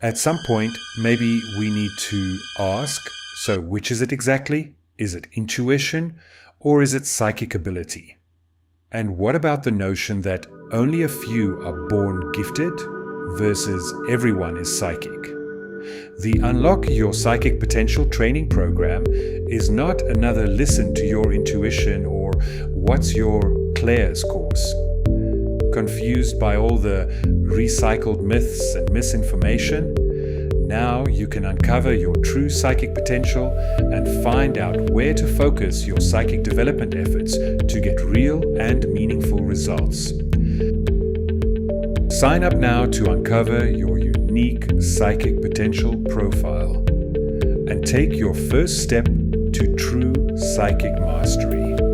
At some point, maybe we need to ask, so which is it exactly? Is it intuition or is it psychic ability? And what about the notion that only a few are born gifted versus everyone is psychic? The Unlock Your Psychic Potential training program is not another listen to your intuition or what's your Claire's course. Confused by all the recycled myths and misinformation? Now you can uncover your true psychic potential and find out where to focus your psychic development efforts to get real and meaningful results. Sign up now to uncover your unique psychic potential profile and take your first step to true psychic mastery.